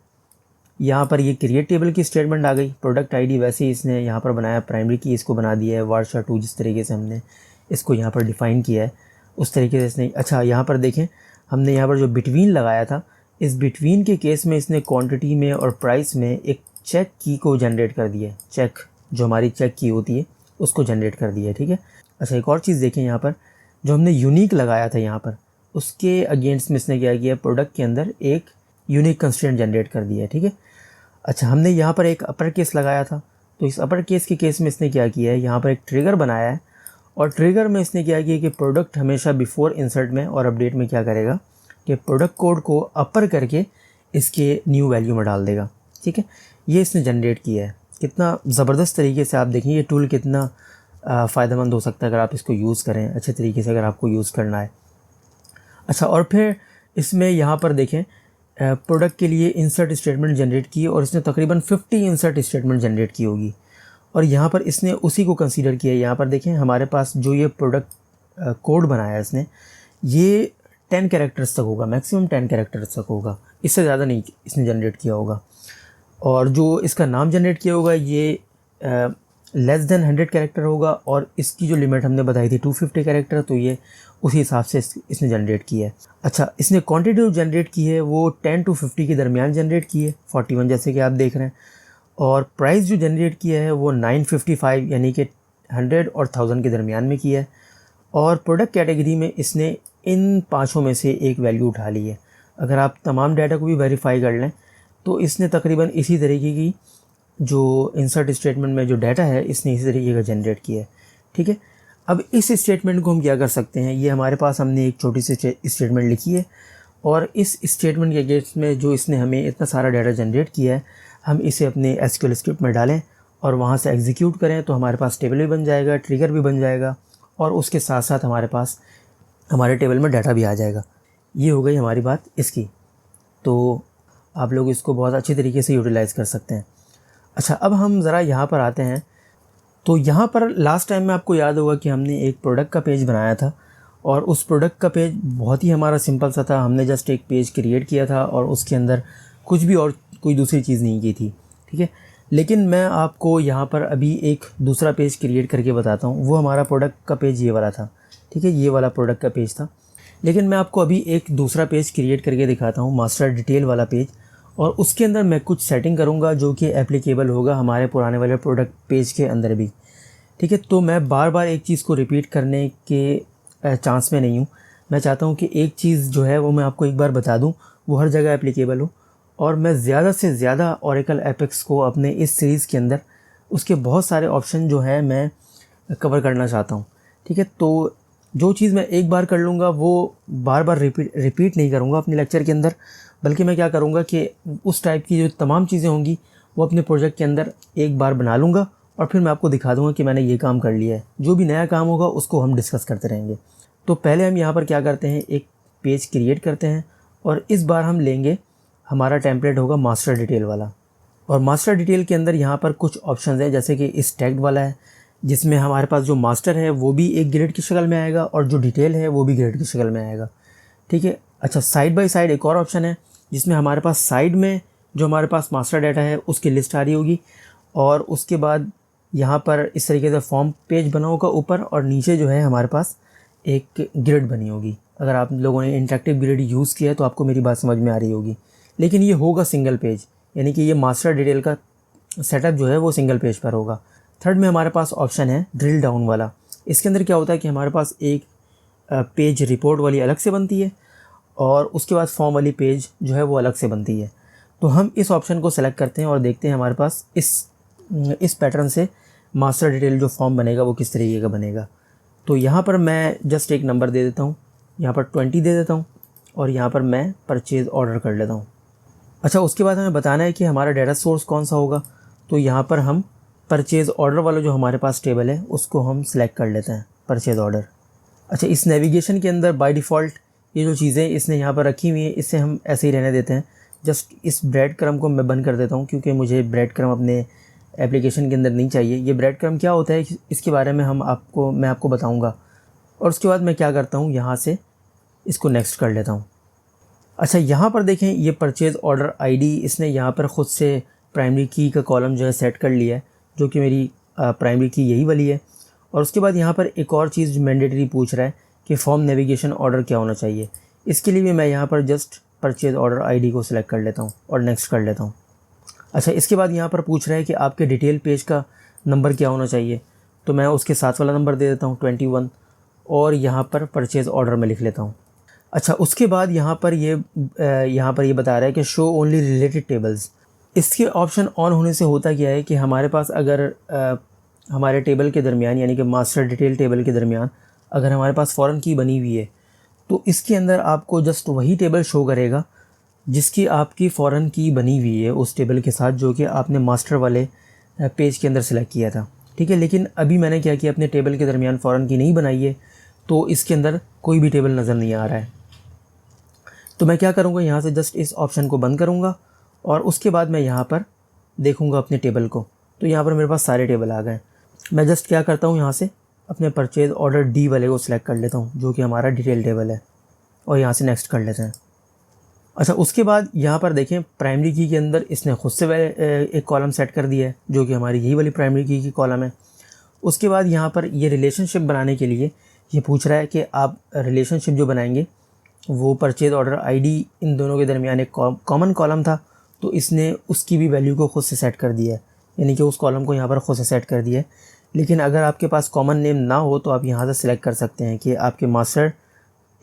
यहाँ पर ये क्रिएट टेबल की स्टेटमेंट आ गई, प्रोडक्ट आईडी वैसे ही इसने यहाँ पर बनाया, प्राइमरी की इसको बना दिया है, var2 जिस तरीके से हमने इसको यहाँ पर डिफ़ाइन किया है उस तरीके से इसने। अच्छा, यहाँ पर देखें हमने यहाँ पर जो बिटवीन लगाया था, इस बिटवीन के केस में इसने क्वांटिटी में और प्राइस में एक चेक की को जनरेट कर दिया है। चेक, जो हमारी चेक की होती है, उसको जनरेट कर दिया है, ठीक है। अच्छा, एक और चीज़ देखें, यहाँ पर जो हमने यूनिक लगाया था यहाँ पर, उसके अगेंस्ट में इसने क्या किया, प्रोडक्ट के अंदर एक यूनिक कंस्ट्रेंट जनरेट कर दिया है, ठीक है। अच्छा, हमने यहाँ पर एक अपर केस लगाया था, तो इस अपर केस के केस में इसने क्या किया है, यहाँ पर एक ट्रिगर बनाया है, और ट्रिगर में इसने क्या किया कि प्रोडक्ट हमेशा बिफोर इंसर्ट में और अपडेट में क्या करेगा कि प्रोडक्ट कोड को अपर करके इसके न्यू वैल्यू में डाल देगा, ठीक है। ये इसने जनरेट किया है। कितना ज़बरदस्त तरीके से, आप देखें ये टूल कितना फ़ायदेमंद हो सकता है अगर आप इसको यूज़ करें अच्छे तरीके से, अगर आपको यूज़ करना है। अच्छा, और फिर इसमें यहाँ पर देखें प्रोडक्ट के लिए इंसर्ट स्टेटमेंट जनरेट की, और इसने तकरीबन 50 इंसर्ट स्टेटमेंट जनरेट की होगी, और यहाँ पर इसने उसी को कंसीडर किया है। यहाँ पर देखें हमारे पास जो ये प्रोडक्ट कोड बनाया है इसने, ये 10 कैरेक्टर्स तक होगा, मैक्सिमम 10 कैरेक्टर्स तक होगा, इससे ज़्यादा नहीं इसने जनरेट किया होगा। और जो इसका नाम जनरेट किया होगा ये लेस देन 100 कैरेक्टर होगा, और इसकी जो लिमिट हमने बताई थी 250 कैरेक्टर, तो ये उसी हिसाब से इसने जनरेट किया है। अच्छा, इसने क्वांटिटी जो जनरेट की है वो 10 to 50 के दरमियान जनरेट की है, 41 जैसे कि आप देख रहे हैं। और प्राइस जो जनरेट किया है वो 955 यानी कि 100 और 1000 के दरमियान में किया है। और प्रोडक्ट कैटेगरी में इसने इन पाँचों में से एक वैल्यू उठा ली है। अगर आप तमाम डाटा को भी वेरीफाई कर लें तो इसने तकरीबन इसी तरीके की जो इंसर्ट स्टेटमेंट में जो डाटा है इसने इसी तरीके का जनरेट किया है, ठीक है। अब इस स्टेटमेंट को हम क्या कर सकते हैं, ये हमारे पास हमने एक छोटी सी स्टेटमेंट लिखी है, और इस स्टेटमेंट के अगेंस्ट में जो इसने हमें इतना सारा डाटा जनरेट किया है, हम इसे अपने एसक्यूएल स्क्रिप्ट में डालें और वहाँ से एग्जीक्यूट करें, तो हमारे पास टेबल भी बन जाएगा, ट्रिगर भी बन जाएगा, और उसके साथ साथ हमारे पास हमारे टेबल में डाटा भी आ जाएगा। ये हो गई हमारी बात इसकी, तो आप लोग इसको बहुत अच्छी तरीके से यूटिलाइज़ कर सकते हैं। अच्छा, अब हम ज़रा यहाँ पर आते हैं। तो यहाँ पर लास्ट टाइम में आपको याद होगा कि हमने एक प्रोडक्ट का पेज बनाया था, और उस प्रोडक्ट का पेज बहुत ही हमारा सिंपल सा था। हमने जस्ट एक पेज क्रिएट किया था और उसके अंदर कुछ भी और कोई दूसरी चीज़ नहीं की थी, ठीक है। लेकिन मैं आपको यहाँ पर अभी एक दूसरा पेज क्रिएट करके बताता हूँ। वो हमारा प्रोडक्ट का पेज ये वाला था, ठीक है, ये वाला प्रोडक्ट का पेज था। लेकिन मैं आपको अभी एक दूसरा पेज क्रिएट करके दिखाता हूँ, मास्टर डिटेल वाला पेज, और उसके अंदर मैं कुछ सेटिंग करूँगा जो कि एप्लीकेबल होगा हमारे पुराने वाले प्रोडक्ट पेज के अंदर भी, ठीक है। तो मैं बार बार एक चीज़ को रिपीट करने के चांस में नहीं हूँ। मैं चाहता हूँ कि एक चीज़ जो है वो मैं आपको एक बार बता दूँ, वो हर जगह एप्लीकेबल हो, और मैं ज़्यादा से ज़्यादा ओरेकल एपेक्स को अपने इस सीरीज़ के अंदर उसके बहुत सारे ऑप्शन जो है मैं कवर करना चाहता हूँ, ठीक है। तो जो चीज़ मैं एक बार कर लूँगा वो बार बार रिपीट नहीं करूँगा अपने लेक्चर के अंदर, बल्कि मैं क्या करूँगा कि उस टाइप की जो तमाम चीज़ें होंगी वो अपने प्रोजेक्ट के अंदर एक बार बना लूँगा, और फिर मैं आपको दिखा दूँगा कि मैंने ये काम कर लिया है। जो भी नया काम होगा उसको हम डिस्कस करते रहेंगे। तो पहले हम यहाँ पर क्या करते हैं, एक पेज क्रिएट करते हैं, और इस बार हम लेंगे, हमारा टेम्पलेट होगा मास्टर डिटेल वाला। और मास्टर डिटेल के अंदर यहाँ पर कुछ ऑप्शन है, जैसे कि इस टैग वाला है, जिसमें हमारे पास जो मास्टर है वो भी एक ग्रेड की शक्ल में आएगा, और जो डिटेल है वो भी ग्रेड की शक्ल में आएगा, ठीक है। अच्छा, साइड बाय साइड एक और ऑप्शन है, जिसमें हमारे पास साइड में जो हमारे पास मास्टर डाटा है उसकी लिस्ट आ रही होगी, और उसके बाद यहाँ पर इस तरीके से फॉर्म पेज बना होगा ऊपर, और नीचे जो है हमारे पास एक ग्रिड बनी होगी। अगर आप लोगों ने इंटरेक्टिव ग्रिड यूज़ किया है तो आपको मेरी बात समझ में आ रही होगी। लेकिन ये होगा सिंगल पेज, यानी कि ये मास्टर डिटेल का सेटअप जो है वो सिंगल पेज पर होगा। थर्ड में हमारे पास ऑप्शन है ड्रिल डाउन वाला। इसके अंदर क्या होता है कि हमारे पास एक पेज रिपोर्ट वाली अलग से बनती है और उसके बाद फॉर्म वाली पेज जो है वो अलग से बनती है। तो हम इस ऑप्शन को सेलेक्ट करते हैं और देखते हैं हमारे पास इस पैटर्न से मास्टर डिटेल जो फॉर्म बनेगा वो किस तरीके का बनेगा। तो यहाँ पर मैं जस्ट एक नंबर दे देता हूँ, यहाँ पर 20 दे देता हूँ और यहाँ पर मैं परचेज़ ऑर्डर कर लेता हूँ। अच्छा, उसके बाद हमें बताना है कि हमारा डाटा सोर्स कौन सा होगा। तो यहाँ पर हम परचेज़ ऑर्डर वाला जो हमारे पास टेबल है उसको हम सिलेक्ट कर लेते हैं, परचेज़ ऑर्डर। अच्छा, इस नेविगेशन के अंदर बाय डिफ़ॉल्ट ये जो चीज़ें इसने यहाँ पर रखी हुई हैं इसे हम ऐसे ही रहने देते हैं। जस्ट इस ब्रेड क्रम को मैं बंद कर देता हूँ क्योंकि मुझे ब्रेड क्रम अपने एप्लीकेशन के अंदर नहीं चाहिए। ये ब्रेड क्रम क्या होता है इसके बारे में मैं आपको बताऊँगा। और उसके बाद मैं क्या करता हूँ, यहाँ से इसको नेक्स्ट कर लेता हूँ। अच्छा, यहाँ पर देखें ये परचेज़ ऑर्डर आईडी इसने यहाँ पर ख़ुद से प्राइमरी की का कॉलम जो है सेट कर लिया है, जो कि मेरी प्राइमरी की यही वाली है। और उसके बाद यहाँ पर एक और चीज़ मैंडेटरी पूछ रहा है कि फॉर्म नेविगेशन ऑर्डर क्या होना चाहिए। इसके लिए भी मैं यहाँ पर जस्ट परचेज़ ऑर्डर आईडी को सिलेक्ट कर लेता हूँ और नेक्स्ट कर लेता हूँ। अच्छा, इसके बाद यहाँ पर पूछ रहा है कि आपके डिटेल पेज का नंबर क्या होना चाहिए। तो मैं उसके साथ वाला नंबर दे देता हूँ 21 और यहाँ पर परचेज़ ऑर्डर में लिख लेता हूँ। अच्छा, उसके बाद यहाँ पर ये बता रहा है कि शो ओनली रिलेटेड टेबल्स। इसके ऑप्शन ऑन होने से होता क्या है कि हमारे पास अगर हमारे टेबल के दरमियान यानी कि मास्टर डिटेल टेबल के दरमियान अगर हमारे पास फॉरेन की बनी हुई है तो इसके अंदर आपको जस्ट वही टेबल शो करेगा जिसकी आपकी फॉरेन की बनी हुई है उस टेबल के साथ, जो कि आपने मास्टर वाले पेज के अंदर सेलेक्ट किया था। ठीक है, लेकिन अभी मैंने क्या किया, अपने टेबल के दरमियान फॉरेन की नहीं बनाई है तो इसके अंदर कोई भी टेबल नज़र नहीं आ रहा है। तो मैं क्या करूँगा, यहाँ से जस्ट इस ऑप्शन को बंद करूँगा और उसके बाद मैं यहाँ पर देखूँगा अपने टेबल को। तो यहाँ पर मेरे पास सारे टेबल आ गए। मैं जस्ट क्या करता हूँ, यहाँ से अपने परचेज़ ऑर्डर डी वाले को सिलेक्ट कर लेता हूँ जो कि हमारा डिटेल टेबल है और यहाँ से नेक्स्ट कर लेते हैं। अच्छा, उसके बाद यहाँ पर देखें प्राइमरी की के अंदर इसने खुद से एक कॉलम सेट कर दिया है जो कि हमारी यही वाली प्राइमरी की कॉलम है। उसके बाद यहाँ पर ये रिलेशनशिप बनाने के लिए ये पूछ रहा है कि आप रिलेशनशिप जो बनाएंगे वो परचेज़ ऑर्डर आईडी इन दोनों के दरमियान एक कॉमन कॉलम था तो इसने उसकी भी वैल्यू को खुद से सेट कर दिया है, यानी कि उस कॉलम को यहाँ पर खुद से सेट कर दिया है। लेकिन अगर आपके पास कॉमन नेम ना हो तो आप यहाँ से सिलेक्ट कर सकते हैं कि आपके मास्टर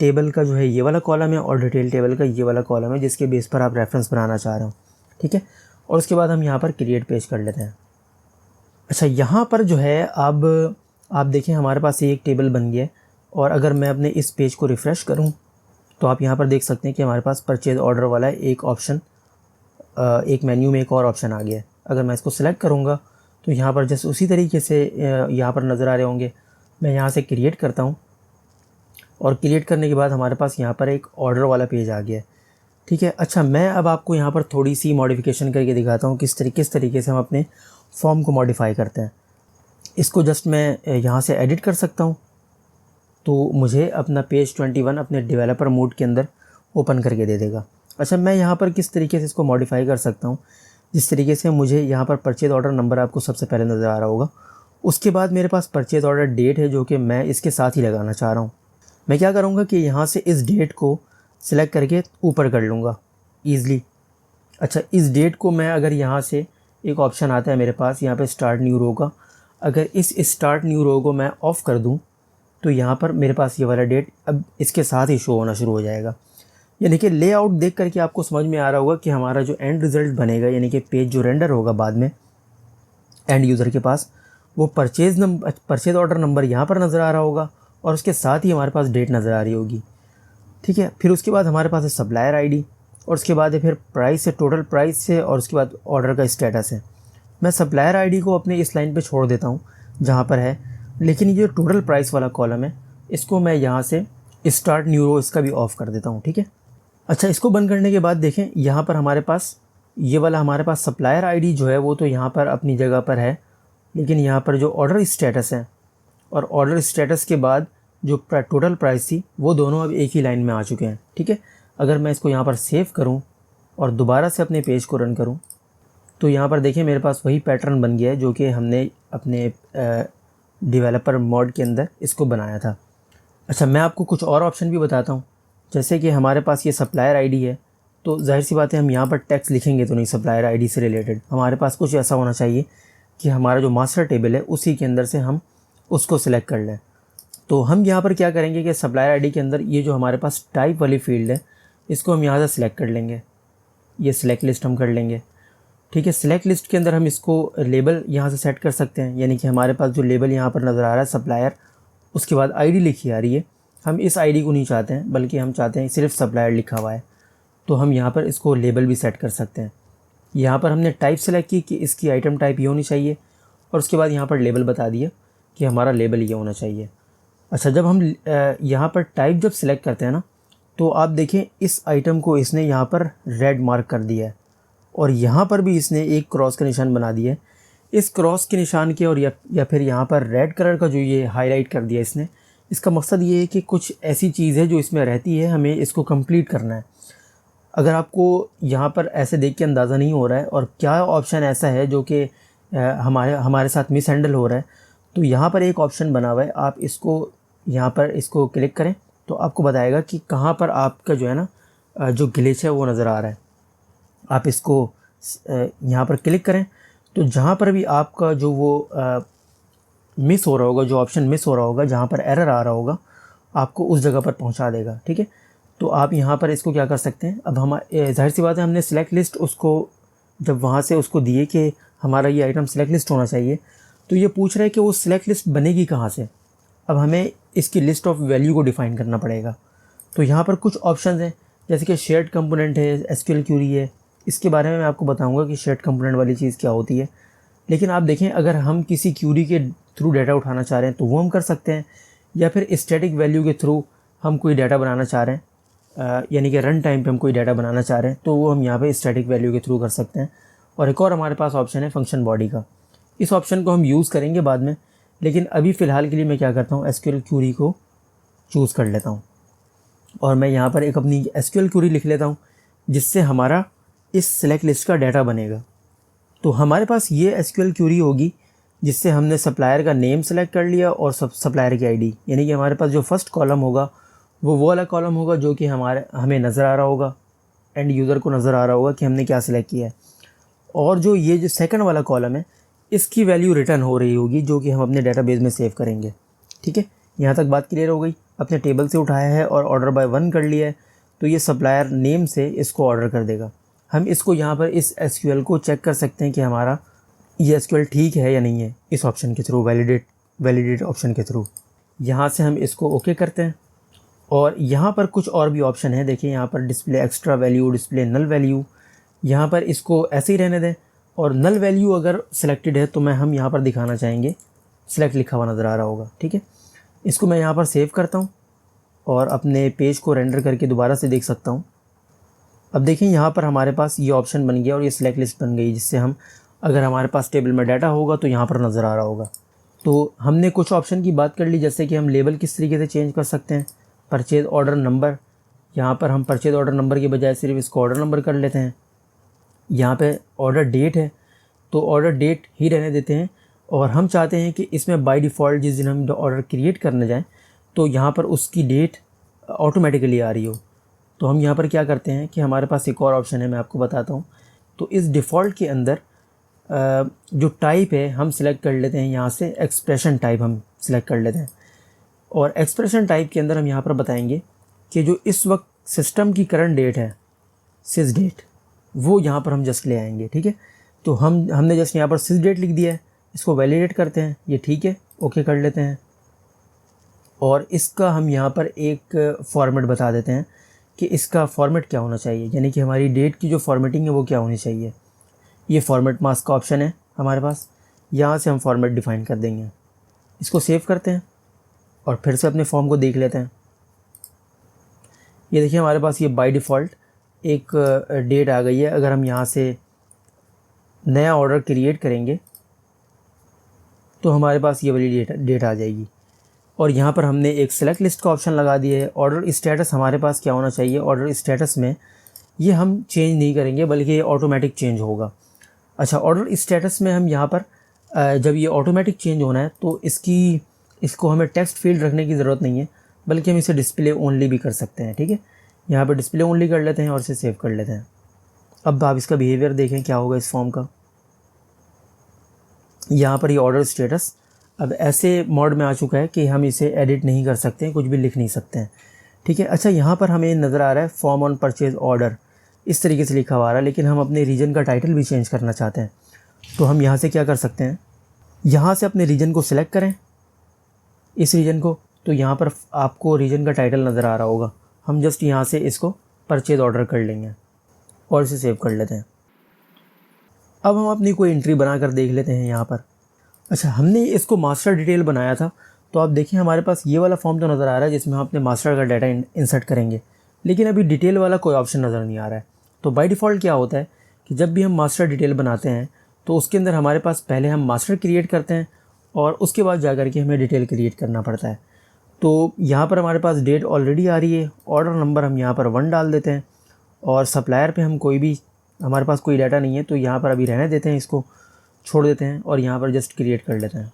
टेबल का जो है ये वाला कॉलम है और डिटेल टेबल का ये वाला कॉलम है जिसके बेस पर आप रेफरेंस बनाना चाह रहे हो। ठीक है, और उसके बाद हम यहाँ पर क्रिएट पेज कर लेते हैं। अच्छा, यहाँ पर जो है अब आप देखें हमारे पास एक टेबल बन गया है और अगर मैं अपने इस पेज को रिफ़्रेश करूँ तो आप यहाँ पर देख सकते हैं कि हमारे पास परचेज़ ऑर्डर वाला एक ऑप्शन, एक मेन्यू में एक और ऑप्शन आ गया है। अगर मैं इसको सिलेक्ट करूँगा तो यहाँ पर जैसे उसी तरीके से यहाँ पर नज़र आ रहे होंगे। मैं यहाँ से क्रिएट करता हूँ और क्रिएट करने के बाद हमारे पास यहाँ पर एक ऑर्डर वाला पेज आ गया है। ठीक है, अच्छा मैं अब आपको यहाँ पर थोड़ी सी मॉडिफिकेशन करके दिखाता हूँ किस तरीके से हम अपने फॉर्म को मॉडिफाई करते हैं। इसको जस्ट मैं यहाँ से एडिट कर सकता हूँ तो मुझे अपना पेज 21 अपने डेवलपर मोड के अंदर ओपन करके दे देगा। अच्छा, मैं यहाँ पर किस तरीके से इसको मॉडिफाई कर सकता हूँ, जिस तरीके से मुझे यहाँ पर परचेज़ ऑर्डर नंबर आपको सबसे पहले नज़र आ रहा होगा। उसके बाद मेरे पास परचेज़ ऑर्डर डेट है जो कि मैं इसके साथ ही लगाना चाह रहा हूँ। मैं क्या करूँगा कि यहाँ से इस डेट को सिलेक्ट करके ऊपर कर लूँगा ईज़िली। अच्छा, इस डेट को मैं अगर यहाँ से एक ऑप्शन आता है मेरे पास यहाँ पे स्टार्ट न्यू रो का, अगर इस स्टार्ट न्यू रो को मैं ऑफ़ कर दूँ तो यहाँ पर मेरे पास ये वाला डेट अब इसके साथ ही शो होना शुरू हो जाएगा। यानी कि लेआउट देख करके आपको समझ में आ रहा होगा कि हमारा जो एंड रिज़ल्ट बनेगा यानी कि पेज जो रेंडर होगा बाद में एंड यूज़र के पास, वो परचेज़ ऑर्डर नंबर यहाँ पर नज़र आ रहा होगा और उसके साथ ही हमारे पास डेट नज़र आ रही होगी। ठीक है, फिर उसके बाद हमारे पास है सप्लायर आईडी और उसके बाद है फिर प्राइस है, टोटल प्राइस है और उसके बाद ऑर्डर का स्टेटस है। मैं सप्लायर आईडी को अपने इस लाइन पे छोड़ देता हूँ जहाँ पर है, लेकिन ये जो टोटल प्राइस वाला कॉलम है इसको मैं यहाँ से स्टार्ट न्यू रो इसका भी ऑफ़ कर देता हूँ। ठीक है, अच्छा इसको बंद करने के बाद देखें यहाँ पर हमारे पास ये वाला हमारे पास सप्लायर आईडी जो है वो तो यहाँ पर अपनी जगह पर है, लेकिन यहाँ पर जो ऑर्डर स्टेटस है और ऑर्डर स्टेटस के बाद जो टोटल प्राइस थी वो दोनों अब एक ही लाइन में आ चुके हैं। ठीक है, अगर मैं इसको यहाँ पर सेव करूँ और दोबारा से अपने पेज को रन करूँ तो यहाँ पर देखें मेरे पास वही पैटर्न बन गया है जो कि हमने अपने डेवलपर मोड के अंदर इसको बनाया था। अच्छा, मैं आपको कुछ और ऑप्शन भी बताता हूँ। जैसे कि हमारे पास ये सप्लायर आईडी है तो जाहिर सी बात है हम यहाँ पर टेक्स्ट लिखेंगे तो नहीं सप्लायर आईडी से रिलेटेड, हमारे पास कुछ ऐसा होना चाहिए कि हमारा जो मास्टर टेबल है उसी के अंदर से हम उसको सिलेक्ट कर लें। तो हम यहाँ पर क्या करेंगे कि सप्लायर आईडी के अंदर ये जो हमारे पास टाइप वाली फील्ड है इसको हम यहाँ से सिलेक्ट कर लेंगे, ये सिलेक्ट लिस्ट हम कर लेंगे। ठीक है, सिलेक्ट लिस्ट के अंदर हम इसको लेबल यहाँ से सेट कर सकते हैं, यानी कि हमारे पास जो लेबल यहाँ पर नज़र आ रहा है सप्लायर, उसके बाद आईडी लिखी आ रही है, हम इस आईडी को नहीं चाहते हैं बल्कि हम चाहते हैं सिर्फ सप्लायर लिखा हुआ है, तो हम यहाँ पर इसको लेबल भी सेट कर सकते हैं। यहाँ पर हमने टाइप सेलेक्ट की कि इसकी आइटम टाइप ये होनी चाहिए और उसके बाद यहाँ पर लेबल बता दिया कि हमारा लेबल ये होना चाहिए। अच्छा, जब हम यहाँ पर टाइप जब सिलेक्ट करते हैं ना, तो आप देखें इस आइटम को इसने यहाँ पर रेड मार्क कर दिया है और यहाँ पर भी इसने एक क्रॉस का निशान बना दिया है। इस क्रॉस के निशान के और या फिर यहाँ पर रेड कलर का जो ये हाईलाइट कर दिया इसने, इसका मकसद ये है कि कुछ ऐसी चीज़ है जो इसमें रहती है, हमें इसको कंप्लीट करना है। अगर आपको यहाँ पर ऐसे देख के अंदाज़ा नहीं हो रहा है और क्या ऑप्शन ऐसा है जो कि हमारे साथ मिस हैंडल हो रहा है, तो यहाँ पर एक ऑप्शन बना हुआ है, आप इसको यहाँ पर इसको क्लिक करें तो आपको बताएगा कि कहाँ पर आपका जो है ना जो ग्लिच है वो नज़र आ रहा है। आप इसको यहाँ पर क्लिक करें तो जहाँ पर भी आपका जो वो मिस हो रहा होगा, जो ऑप्शन मिस हो रहा होगा, जहाँ पर एरर आ रहा होगा, आपको उस जगह पर पहुँचा देगा। ठीक है, तो आप यहाँ पर इसको क्या कर सकते हैं, अब हम जाहिर सी बात है हमने सेलेक्ट लिस्ट उसको जब वहाँ से उसको दिए कि हमारा ये आइटम सेलेक्ट लिस्ट होना चाहिए, तो ये पूछ रहा है कि वो सिलेक्ट लिस्ट बनेगी कहाँ से। अब हमें इसकी लिस्ट ऑफ वैल्यू को डिफ़ाइन करना पड़ेगा। तो यहाँ पर कुछ ऑप्शंस हैं, जैसे कि शेयर्ड कंपोनेंट है, एसक्यूएल क्यूरी है। इसके बारे में मैं आपको बताऊंगा कि शेयर्ड कंपोनेंट वाली चीज़ क्या होती है। लेकिन आप देखें, अगर हम किसी क्यूरी के थ्रू डाटा उठाना चाह रहे हैं तो वो हम कर सकते हैं, या फिर स्टैटिक वैल्यू के थ्रू हम कोई डाटा बनाना चाह रहे हैं, यानी कि रन टाइम पे हम कोई डाटा बनाना चाह रहे हैं, तो वो हम यहाँ पे स्टैटिक वैल्यू के थ्रू कर सकते हैं। और एक और हमारे पास ऑप्शन है फंक्शन बॉडी का। इस ऑप्शन को हम यूज़ करेंगे बाद में, लेकिन अभी फ़िलहाल के लिए मैं क्या करता हूँ, एसक्यूएल क्यूरी को चूज़ कर लेता हूँ और मैं यहाँ पर एक अपनी एसक्यूएल क्यूरी लिख लेता हूँ जिससे हमारा इस सेलेक्ट लिस्ट का डाटा बनेगा। तो हमारे पास ये एसक्यूएल क्यूरी होगी जिससे हमने सप्लायर का नेम सेलेक्ट कर लिया और सप्लायर की आईडी, यानी कि हमारे पास जो फर्स्ट कॉलम होगा वो वाला कॉलम होगा जो कि हमें नज़र आ रहा होगा, एंड यूज़र को नज़र आ रहा होगा कि हमने क्या सिलेक्ट किया है। और जो ये जो सेकंड वाला कॉलम है इसकी वैल्यू रिटर्न हो रही होगी जो कि हम अपने डेटाबेस में सेव करेंगे। ठीक है, यहाँ तक बात क्लियर हो गई। अपने टेबल से उठाया है और ऑर्डर बाय वन कर लिया है, तो ये सप्लायर नेम से इसको ऑर्डर कर देगा। हम इसको यहाँ पर इस एसक्यूएल को चेक कर सकते हैं कि हमारा ये एसक्यूएल ठीक है या नहीं है, इस ऑप्शन के थ्रू, वैलिडेट ऑप्शन के थ्रू। यहाँ से हम इसको ओके करते हैं और यहाँ पर कुछ और भी ऑप्शन है। देखिए यहाँ पर display extra value, display null value, यहाँ पर इसको ऐसे ही रहने दें। और नल वैल्यू अगर सिलेक्टेड है तो हम यहाँ पर दिखाना चाहेंगे सिलेक्ट लिखा हुआ नज़र आ रहा होगा। ठीक है, इसको मैं यहाँ पर सेव करता हूँ और अपने पेज को रेंडर करके दोबारा से देख सकता हूँ। अब देखें यहाँ पर हमारे पास ये ऑप्शन बन गया और ये सिलेक्ट लिस्ट बन गई, जिससे हम अगर हमारे पास टेबल में डाटा होगा तो यहाँ पर नज़र आ रहा होगा। तो हमने कुछ ऑप्शन की बात कर ली, जैसे कि हम लेबल किस तरीके से चेंज कर सकते हैं। परचेज ऑर्डर नंबर, यहाँ पर हम परचेज ऑर्डर नंबर के बजाय सिर्फ इसको ऑर्डर नंबर कर लेते हैं। यहाँ पे ऑर्डर डेट है तो ऑर्डर डेट ही रहने देते हैं, और हम चाहते हैं कि इसमें बाय डिफ़ॉल्ट जिस दिन हम ऑर्डर क्रिएट करने जाएं तो यहाँ पर उसकी डेट ऑटोमेटिकली आ रही हो। तो हम यहाँ पर क्या करते हैं कि हमारे पास एक और ऑप्शन है, मैं आपको बताता हूँ। तो इस डिफ़ॉल्ट के अंदर जो टाइप है हम सिलेक्ट कर लेते हैं, यहाँ से एक्सप्रेशन टाइप हम सिलेक्ट कर लेते हैं। और एक्सप्रेशन टाइप के अंदर हम यहाँ पर बताएंगे कि जो इस वक्त सिस्टम की करंट डेट है, सिस डेट, वो यहाँ पर हम जस्ट ले आएंगे। ठीक है, तो हमने जस्ट यहाँ पर सिस डेट लिख दिया है, इसको वैलिडेट करते हैं, ये ठीक है, ओके कर लेते हैं। और इसका हम यहाँ पर एक फॉर्मेट बता देते हैं कि इसका फॉर्मेट क्या होना चाहिए, यानी कि हमारी डेट की जो फॉर्मेटिंग है वो क्या होनी चाहिए। ये फॉर्मेट मास्क का ऑप्शन है हमारे पास, यहाँ से हम फॉर्मेट डिफ़ाइन कर देंगे। इसको सेव करते हैं और फिर से अपने फॉर्म को देख लेते हैं। ये देखिए हमारे पास ये बाय डिफ़ॉल्ट एक डेट आ गई है। अगर हम यहाँ से नया ऑर्डर क्रिएट करेंगे तो हमारे पास ये वाली डेट आ जाएगी। और यहाँ पर हमने एक सेलेक्ट लिस्ट का ऑप्शन लगा दिया है। ऑर्डर स्टेटस हमारे पास क्या होना चाहिए, ऑर्डर स्टेटस में ये हम चेंज नहीं करेंगे बल्कि ये ऑटोमेटिक चेंज होगा। अच्छा, ऑर्डर स्टेटस में हम यहाँ पर जब ये ऑटोमेटिक चेंज होना है तो इसको हमें टेक्स्ट फील्ड रखने की ज़रूरत नहीं है, बल्कि हम इसे डिस्प्ले ओनली भी कर सकते हैं। ठीक है, यहाँ पर डिस्प्ले ओनली कर लेते हैं और इसे सेव कर लेते हैं। अब आप इसका बिहेवियर देखें क्या होगा इस फॉर्म का। यहाँ पर ये ऑर्डर स्टेटस अब ऐसे मोड में आ चुका है कि हम इसे एडिट नहीं कर सकते हैं, कुछ भी लिख नहीं सकते हैं, ठीक है। अच्छा, यहाँ पर हमें नज़र आ रहा है फॉर्म ऑन परचेज ऑर्डर, इस तरीके से लिखा हुआ आ रहा है, लेकिन हम अपने रीजन का टाइटल भी चेंज करना चाहते हैं। तो हम यहाँ से क्या कर सकते हैं, यहाँ से अपने रीजन को सिलेक्ट करें, इस रीजन को, तो यहाँ पर आपको रीजन का टाइटल नज़र आ रहा होगा। हम जस्ट यहाँ से इसको परचेज ऑर्डर कर लेंगे और इसे सेव कर लेते हैं। अब हम अपनी कोई एंट्री बना कर देख लेते हैं यहाँ पर। अच्छा, हमने इसको मास्टर डिटेल बनाया था, तो आप देखिए हमारे पास ये वाला फॉर्म तो नज़र आ रहा है जिसमें हम अपने मास्टर का डाटा इंसर्ट करेंगे, लेकिन अभी डिटेल वाला कोई ऑप्शन नज़र नहीं आ रहा है। तो बाय डिफ़ॉल्ट क्या होता है कि जब भी हम मास्टर डिटेल बनाते हैं तो उसके अंदर हमारे पास पहले हम मास्टर क्रिएट करते हैं और उसके बाद जा कर के हमें डिटेल क्रिएट करना पड़ता है। तो यहाँ पर हमारे पास डेट ऑलरेडी आ रही है, ऑर्डर नंबर हम यहाँ पर 1 डाल देते हैं और सप्लायर पे हम कोई भी, हमारे पास कोई डाटा नहीं है तो यहाँ पर अभी रहने देते हैं, इसको छोड़ देते हैं और यहाँ पर जस्ट क्रिएट कर लेते हैं।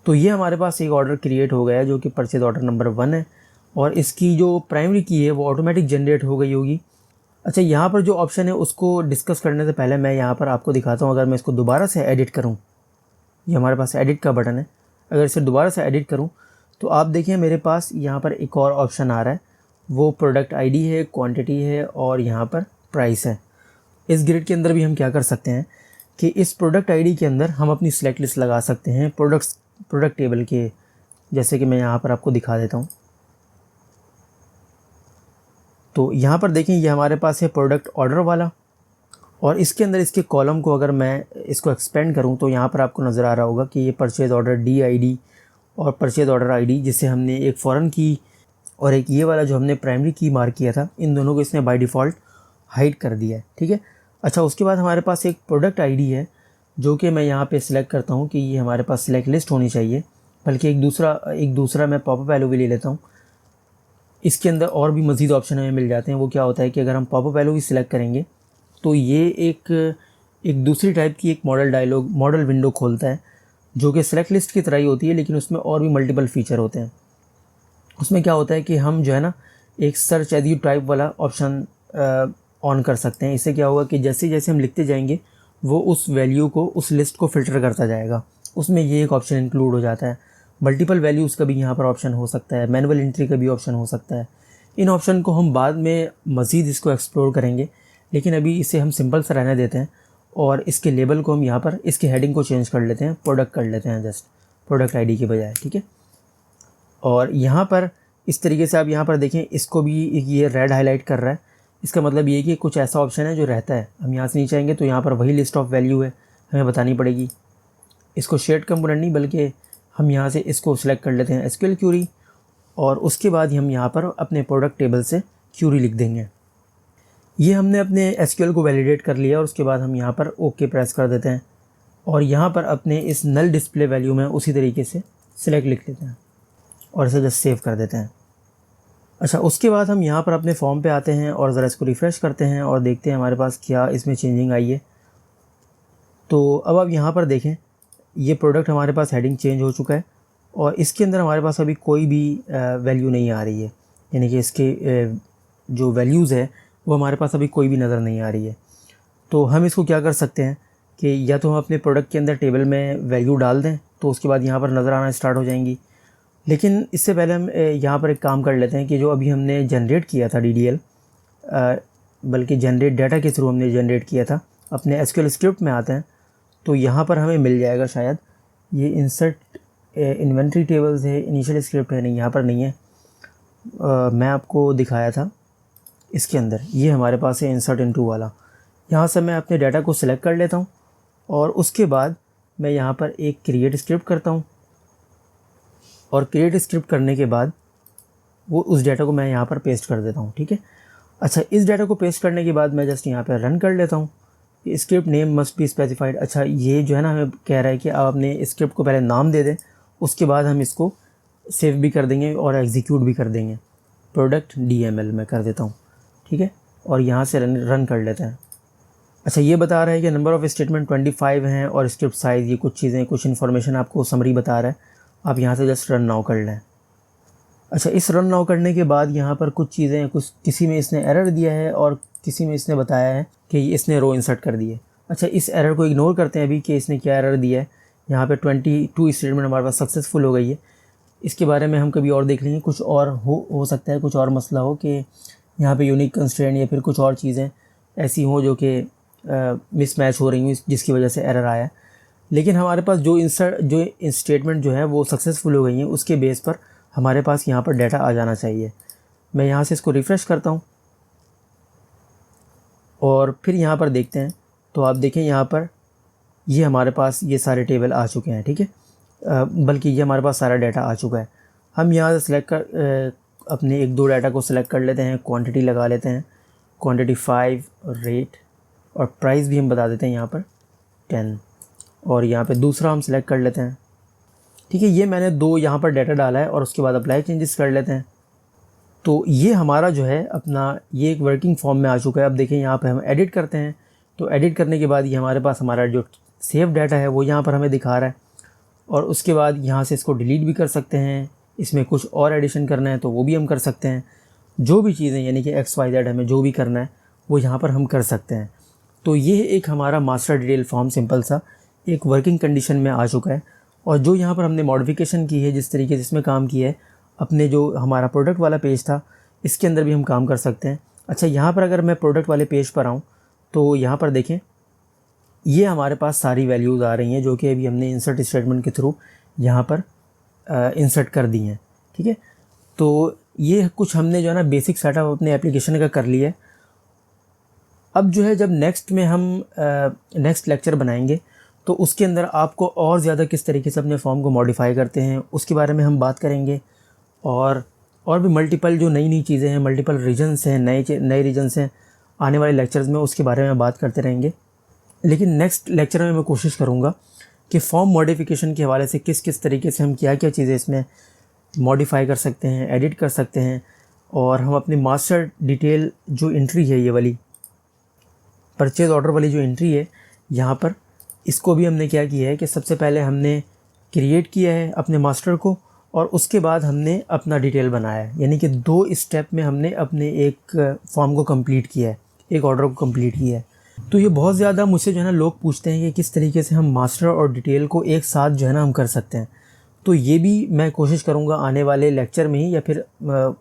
तो ये हमारे पास एक ऑर्डर क्रिएट हो गया है जो कि परचेज ऑर्डर नंबर 1 है और इसकी जो प्राइमरी की है वो ऑटोमेटिक जनरेट हो गई होगी। अच्छा, यहाँ पर जो ऑप्शन है उसको डिस्कस करने से पहले मैं यहाँ पर आपको दिखाता हूँ। अगर मैं इसको दोबारा से एडिट करूँ, ये हमारे पास एडिट का बटन है, अगर इसे दोबारा से एडिट करूँ तो आप देखिए मेरे पास यहाँ पर एक और ऑप्शन आ रहा है, वो प्रोडक्ट आईडी है, क्वांटिटी है और यहाँ पर प्राइस है। इस ग्रिड के अंदर भी हम क्या कर सकते हैं कि इस प्रोडक्ट आईडी के अंदर हम अपनी सिलेक्ट लिस्ट लगा सकते हैं प्रोडक्ट टेबल के, जैसे कि मैं यहाँ पर आपको दिखा देता हूँ। तो यहाँ पर देखें ये हमारे पास है प्रोडक्ट ऑर्डर वाला और इसके अंदर इसके कॉलम को अगर मैं इसको एक्सपेंड करूँ तो यहाँ पर आपको नज़र आ रहा होगा कि ये परचेज़ ऑर्डर DID और परचेज़ ऑर्डर ID, जिसे हमने एक फॉरेन की और एक ये वाला जो हमने प्राइमरी की मार्क किया था, इन दोनों को इसने बाय डिफ़ॉल्ट हाइड कर दिया है, ठीक है। अच्छा, उसके बाद हमारे पास एक प्रोडक्ट आईडी है जो कि मैं यहाँ पे सिलेक्ट करता हूँ कि ये हमारे पास सिलेक्ट लिस्ट होनी चाहिए, बल्कि एक दूसरा मैं पॉपअप वैल्यू भी ले लेता हूँ। इसके अंदर और भी मज़ीद ऑप्शन हमें मिल जाते हैं। वो क्या होता है कि अगर हम पॉपअप वैल्यू भी सिलेक्ट करेंगे तो ये एक दूसरी टाइप की एक मॉडल विंडो खोलता है जो कि सिलेक्ट लिस्ट की तरह ही होती है, लेकिन उसमें और भी मल्टीपल फीचर होते हैं। उसमें क्या होता है कि हम जो है ना एक सर्च एज यू टाइप वाला ऑप्शन ऑन कर सकते हैं। इससे क्या होगा कि जैसे जैसे हम लिखते जाएंगे वो उस वैल्यू को, उस लिस्ट को फ़िल्टर करता जाएगा। उसमें ये एक ऑप्शन इंक्लूड हो जाता है। मल्टीपल वैल्यूज़ का भी यहाँ पर ऑप्शन हो सकता है, मैनुअल एंट्री का भी ऑप्शन हो सकता है। इन ऑप्शन को हम बाद में मज़ीद इसको एक्सप्लोर करेंगे, लेकिन अभी इसे हम सिंपल सा रहने देते हैं और इसके लेबल को हम यहाँ पर, इसके हेडिंग को चेंज कर लेते हैं, प्रोडक्ट कर लेते हैं, जस्ट प्रोडक्ट आईडी के बजाय, ठीक है। और यहाँ पर इस तरीके से आप यहाँ पर देखें, इसको भी ये रेड हाईलाइट कर रहा है। इसका मतलब ये है कि कुछ ऐसा ऑप्शन है जो रहता है। हम यहाँ से नीचे आएंगे तो यहाँ पर वही लिस्ट ऑफ वैल्यू है, हमें बतानी पड़ेगी। इसको शेड कंपोनेंट नहीं, बल्कि हम यहाँ से इसको सिलेक्ट कर लेते हैं SQL क्यूरी और उसके बाद हम यहाँ पर अपने प्रोडक्ट टेबल से क्यूरी लिख देंगे। ये हमने अपने SQL को वैलिडेट कर लिया और उसके बाद हम यहाँ पर ओके प्रेस कर देते हैं और यहाँ पर अपने इस नल डिस्प्ले वैल्यू में उसी तरीके से सिलेक्ट लिख लेते हैं और इसे जस्ट सेव कर देते हैं। अच्छा, उसके बाद हम यहाँ पर अपने फॉर्म पे आते हैं और ज़रा इसको रिफ़्रेश करते हैं और देखते हैं हमारे पास क्या इसमें चेंजिंग आई है। तो अब आप यहाँ पर देखें, ये प्रोडक्ट हमारे पास हेडिंग चेंज हो चुका है और इसके अंदर हमारे पास अभी कोई भी वैल्यू नहीं आ रही है, यानी कि इसके जो वैल्यूज़ है वो हमारे पास अभी कोई भी नज़र नहीं आ रही है। तो हम इसको क्या कर सकते हैं कि या तो हम अपने प्रोडक्ट के अंदर टेबल में वैल्यू डाल दें तो उसके बाद यहाँ पर नज़र आना स्टार्ट हो जाएंगी, लेकिन इससे पहले हम यहाँ पर एक काम कर लेते हैं कि जो अभी हमने जनरेट किया था DDL, बल्कि जनरेट डाटा के थ्रू हमने जनरेट किया था, अपने SQL स्क्रिप्ट में आते हैं तो यहाँ पर हमें मिल जाएगा शायद ये इंसर्ट इन्वेंट्री टेबल्स है, इनिशियल स्क्रिप्ट है, नहीं यहाँ पर नहीं है। मैं आपको दिखाया था इसके अंदर, ये हमारे पास है इंसर्ट इनटू वाला। यहाँ से मैं अपने डाटा को सिलेक्ट कर लेता हूँ और उसके बाद मैं यहाँ पर एक क्रिएट स्क्रिप्ट करता हूँ और क्रिएट स्क्रिप्ट करने के बाद वो उस डाटा को मैं यहाँ पर पेस्ट कर देता हूँ, ठीक है। अच्छा, इस डाटा को पेस्ट करने के बाद मैं जस्ट यहाँ पर रन कर लेता हूँ। Script name must be specified. अच्छा, ये जो है ना हमें कह रहा है कि आप अपने स्क्रिप्ट को पहले नाम दे दें, उसके बाद हम इसको सेव भी कर देंगे और एग्जीक्यूट भी कर देंगे। प्रोडक्ट DML मैं कर देता हूँ, ठीक है, और यहाँ से रन कर लेते हैं। अच्छा, ये बता रहा है कि नंबर ऑफ़ स्टेटमेंट 25 हैं और स्क्रिप्ट साइज़, ये कुछ चीज़ें, कुछ इन्फॉर्मेशन आपको समरी बता रहा है। आप यहाँ से जस्ट रन नाउ कर लें। अच्छा, इस रन नाउ करने के बाद यहाँ पर कुछ चीज़ें, कुछ किसी में इसने एरर दिया है और किसी में इसने बताया है कि इसने रो इंसर्ट कर दी है। अच्छा, इस एरर को इग्नोर करते हैं अभी कि इसने क्या एरर दिया है। यहाँ पे 22 स्टेटमेंट हमारे पास सक्सेसफुल हो गई है। इसके बारे में हम कभी और देख लेंगे, कुछ और हो सकता है, कुछ और मसला हो कि यहाँ पे यूनिक कंस्ट्रेंट या फिर कुछ और चीज़ें ऐसी हों जो कि मिसमैच हो रही हूँ जिसकी वजह से एरर आया। लेकिन हमारे पास जो स्टेटमेंट जो है वो सक्सेसफुल हो गई हैं, उसके बेस पर हमारे पास यहाँ पर डाटा आ जाना चाहिए। मैं यहाँ से इसको रिफ़्रेश करता हूँ और फिर यहाँ पर देखते हैं, तो आप देखें यहाँ पर ये हमारे पास ये सारे टेबल आ चुके हैं, ठीक है। बल्कि ये हमारे पास सारा डाटा आ चुका है। हम यहाँ से सिलेक्ट कर अपने एक दो डाटा को सिलेक्ट कर लेते हैं, क्वांटिटी लगा लेते हैं, क्वांटिटी 5 और रेट और प्राइस भी हम बता देते हैं यहाँ पर 10, और यहाँ पे दूसरा हम सिलेक्ट कर लेते हैं, ठीक है। ये मैंने दो यहाँ पर डाटा डाला है और उसके बाद अप्लाई चेंजेस कर लेते हैं। तो ये हमारा जो है अपना ये एक वर्किंग फॉर्म में आ चुका है। अब देखें यहाँ पे हम एडिट करते हैं, तो एडिट करने के बाद ये हमारे पास हमारा जो सेव डाटा है वो यहाँ पर हमें दिखा रहा है। और उसके बाद यहाँ से इसको डिलीट भी कर सकते हैं, इसमें कुछ और एडिशन करना है तो वो भी हम कर सकते हैं। जो भी चीज़ें यानी कि XYZ हमें जो भी करना है वो यहाँ पर हम कर सकते हैं। तो ये एक हमारा मास्टर डिटेल फॉर्म सिंपल सा एक वर्किंग कंडीशन में आ चुका है। और जो यहाँ पर हमने मॉडिफिकेशन की है, जिस तरीके से इसमें काम किया है, अपने जो हमारा प्रोडक्ट वाला पेज था इसके अंदर भी हम काम कर सकते हैं। अच्छा, यहाँ पर अगर मैं प्रोडक्ट वाले पेज पर आऊँ तो यहाँ पर देखें ये हमारे पास सारी वैल्यूज़ आ रही हैं जो कि अभी हमने इंसर्ट स्टेटमेंट के थ्रू यहाँ पर इंसर्ट कर दी हैं, ठीक है। तो ये कुछ हमने जो है ना बेसिक सेटअप अपने एप्लीकेशन का कर लिया है। अब जो है जब नेक्स्ट में हम नेक्स्ट लेक्चर बनाएंगे तो उसके अंदर आपको और ज़्यादा किस तरीके से अपने फॉर्म को मॉडिफाई करते हैं उसके बारे में हम बात करेंगे। और भी मल्टीपल जो नई नई चीज़ें हैं, मल्टीपल रीजन्स हैं, नए रीजन्स हैं, आने वाले लेक्चर्स में उसके बारे में बात करते रहेंगे। लेकिन नेक्स्ट लेक्चर में मैं कोशिश करूँगा कि फॉर्म मॉडिफिकेशन के हवाले से किस किस तरीके से हम क्या क्या चीज़ें इसमें मॉडिफाई कर सकते हैं, एडिट कर सकते हैं, और हम अपनी मास्टर डिटेल जो एंट्री है, ये वाली परचेज़ ऑर्डर वाली जो एंट्री है यहाँ पर, इसको भी हमने क्या किया है कि सबसे पहले हमने क्रिएट किया है अपने मास्टर को और उसके बाद हमने अपना डिटेल बनाया है। यानी कि 2 स्टेप में हमने अपने एक फॉर्म को कंप्लीट किया है, एक ऑर्डर को कंप्लीट किया है। तो ये बहुत ज़्यादा मुझसे जो है ना लोग पूछते हैं कि किस तरीके से हम मास्टर और डिटेल को एक साथ जो है ना हम कर सकते हैं। तो ये भी मैं कोशिश करूँगा आने वाले लेक्चर में ही या फिर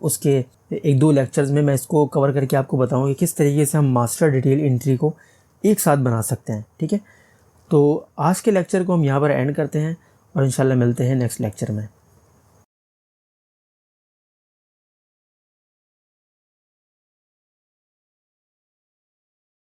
उसके 1-2 लेक्चर्स में मैं इसको कवर करके आपको बताऊँ कि किस तरीके से हम मास्टर डिटेल एंट्री को एक साथ बना सकते हैं, ठीक है। तो आज के लेक्चर को हम यहाँ पर एंड करते हैं और इंशाल्लाह मिलते हैं नेक्स्ट लेक्चर में।